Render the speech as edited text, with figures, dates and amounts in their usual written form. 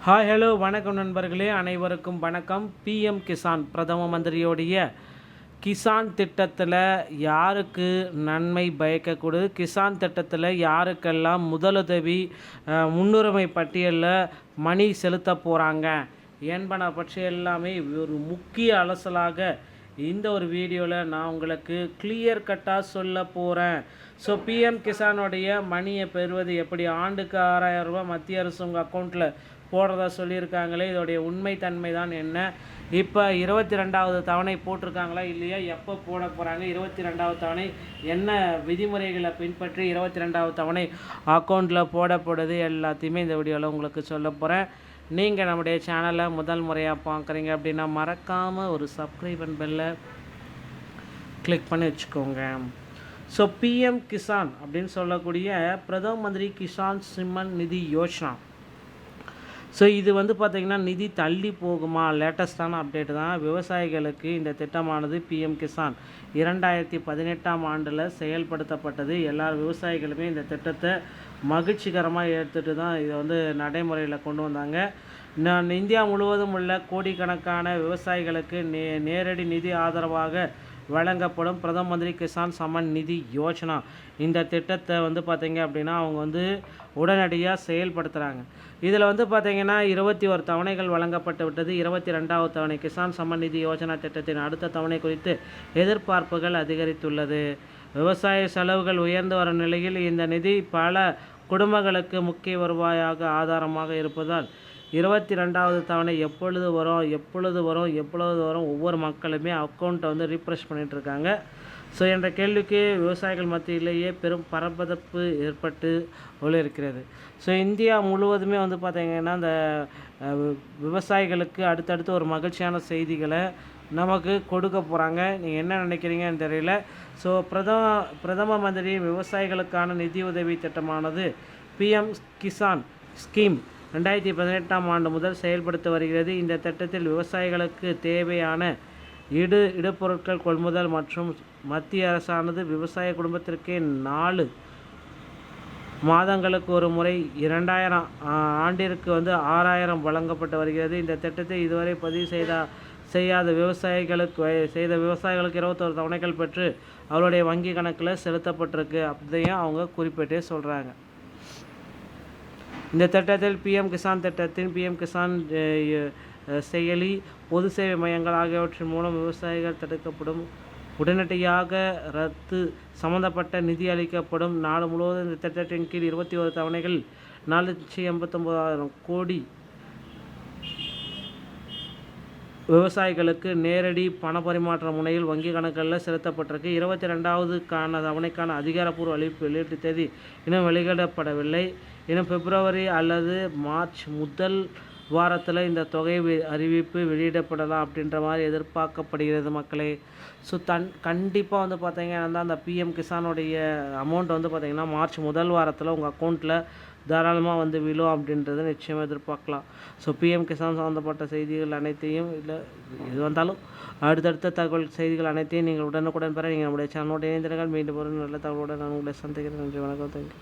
Hi hello வணக்கம் நண்பர்களே, அனைவருக்கும் வணக்கம். பிஎம் கிசான் பிரதம மந்திரியோடைய கிசான் திட்டத்தில் யாருக்கு நன்மை பயக்கக்கூடாது, கிசான் திட்டத்தில் யாருக்கெல்லாம் முதலுதவி முன்னுரிமை பட்டியலில் மணி செலுத்த போகிறாங்க என்பன பற்றி எல்லாமே ஒரு முக்கிய அலசலாக இந்த ஒரு வீடியோவில் நான் உங்களுக்கு கிளியர் கட்டாக சொல்ல போகிறேன். ஸோ பிஎம் கிசானுடைய மணியை பெறுவது எப்படி, ஆண்டுக்கு 6000 ரூபா மத்திய அரசு உங்கள் அக்கௌண்ட்டில் போடுறதா சொல்லியிருக்காங்களே, இதோடைய உண்மை தன்மை தான் என்ன, இப்போ 22வது தவணை போட்டிருக்காங்களா இல்லையா, எப்போ போட போகிறாங்க, 22வது தவணை என்ன விதிமுறைகளை பின்பற்றி 22வது தவணை அக்கௌண்ட்டில் போடப்படுது, எல்லாத்தையுமே இந்த வீடியோவில் உங்களுக்கு சொல்ல போகிறேன். நீங்கள் நம்முடைய சேனலை முதல் முறையாக பார்க்குறீங்க அப்படின்னா மறக்காமல் ஒரு சப்ஸ்கிரைப் அண்ட் பெல்லை கிளிக் பண்ணி வச்சுக்கோங்க. ஸோ பிஎம் கிசான் அப்படின்னு சொல்லக்கூடிய பிரதம மந்திரி கிசான் சிம்மன் நிதி யோஜனா. ஸோ இது பார்த்திங்கன்னா நிதி தள்ளி போகுமா, லேட்டஸ்டான அப்டேட் தான். விவசாயிகளுக்கு இந்த திட்டமானது பிஎம் கிசான் 2018ஆம் ஆண்டில் செயல்படுத்தப்பட்டது. எல்லா விவசாயிகளுமே இந்த திட்டத்தை மகிழ்ச்சிகரமாக எடுத்துகிட்டு தான் இதை நடைமுறையில் கொண்டு வந்தாங்க. இந்தியா முழுவதும் உள்ள கோடிக்கணக்கான விவசாயிகளுக்கு நேரடி நிதி ஆதரவாக வழங்கப்படும் பிரதம மந்திரி கிசான் சம்மன் நிதி யோஜனா. இந்த திட்டத்தை பார்த்திங்க அப்படின்னா அவங்க உடனடியாக செயல்படுத்துகிறாங்க. இதில் பார்த்திங்கன்னா 21 தவணைகள் வழங்கப்பட்டு விட்டது. 22வது தவணை கிசான் சம்மன் நிதி யோஜனா திட்டத்தின் அடுத்த தவணை குறித்து எதிர்பார்ப்புகள் அதிகரித்துள்ளது. விவசாய செலவுகள் உயர்ந்து வரும் நிலையில் இந்த நிதி பல குடும்பங்களுக்கு முக்கிய வருவாயாக ஆதாரமாக இருப்பதால் 22வது தவணை எப்பொழுது வரும் ஒவ்வொரு மக்களுமே அக்கௌண்ட்டை ரீஃப்ரெஷ் பண்ணிகிட்ருக்காங்க. ஸோ என்ற கேள்விக்கு விவசாயிகள் மத்தியிலேயே பெரும் பரபரப்பு ஏற்பட்டு இருக்கிறது. ஸோ இந்தியா முழுவதுமே பார்த்திங்கன்னா இந்த விவசாயிகளுக்கு அடுத்தடுத்து ஒரு மகிழ்ச்சியான செய்திகளை நமக்கு கொடுக்க போகிறாங்க. நீங்கள் என்ன நினைக்கிறீங்கன்னு தெரியல. ஸோ பிரதம மந்திரி விவசாயிகளுக்கான நிதி உதவி திட்டமானது பிஎம் கிசான் ஸ்கீம் 2018ஆம் ஆண்டு முதல் செயல்படுத்த வருகிறது. இந்த திட்டத்தில் விவசாயிகளுக்கு தேவையான இடுபொருட்கள் கொள்முதல் மற்றும் மத்திய அரசானது விவசாய குடும்பத்திற்கே 4 மாதங்களுக்கு ஒரு முறை 2000 ஆண்டிற்கு 6000 வழங்கப்பட்டு வருகிறது. இந்த திட்டத்தை இதுவரை பதிவு செய்யாத விவசாயிகளுக்கு 21 தவணைகள் பெற்று அவருடைய வங்கி கணக்கில் செலுத்தப்பட்டிருக்கு அப்படியும் அவங்க குறிப்பிட்டே சொல்கிறாங்க. இந்த திட்டத்தில் பிஎம் கிசான் திட்டத்தின் பிஎம் கிசான் செயலி, பொது சேவை மையங்கள் ஆகியவற்றின் மூலம் விவசாயிகள் தடுக்கப்படும் உடனடியாக ரத்து சம்பந்தப்பட்ட நிதி அளிக்கப்படும். நாடு முழுவதும் இந்த திட்டத்தின் கீழ் 21 தவணைகள் 489,000 கோடி விவசாயிகளுக்கு நேரடி பண பரிமாற்ற முனையில் வங்கி கணக்குகளில் செலுத்தப்பட்டிருக்கு. 22வது தவணைக்கான அதிகாரப்பூர்வ வெளியீட்டு தேதி இன்னும் வெளியிடப்படவில்லை. இன்னும் பிப்ரவரி அல்லது மார்ச் முதல் வாரத்தில் இந்த தொகை அறிவிப்பு வெளியிடப்படலாம் அப்படின்ற மாதிரி எதிர்பார்க்கப்படுகிறது மக்களே. ஸோ கண்டிப்பாக பார்த்தீங்கன்னா அந்த பிஎம் கிசானுடைய அமௌண்ட் பார்த்திங்கன்னா மார்ச் முதல் வாரத்தில் உங்கள் அக்கௌண்ட்டில் தாராளமாக விழும் அப்படின்றத நிச்சயமாக எதிர்பார்க்கலாம். ஸோ பிஎம் கிசான் சம்மந்தப்பட்ட செய்திகள் அனைத்தையும் இல்லை எது வந்தாலும் அடுத்தடுத்த தகவல் செய்திகள் அனைத்தையும் நீங்கள் உடனுக்குடன் பெற நீங்கள் நம்முடைய சேனலோட இணைந்திருங்கள். மீண்டும் ஒரு நல்ல தகவலோடு நான் உங்களை சந்திக்கிறேன். நன்றி, வணக்கம், தேங்க்யூ.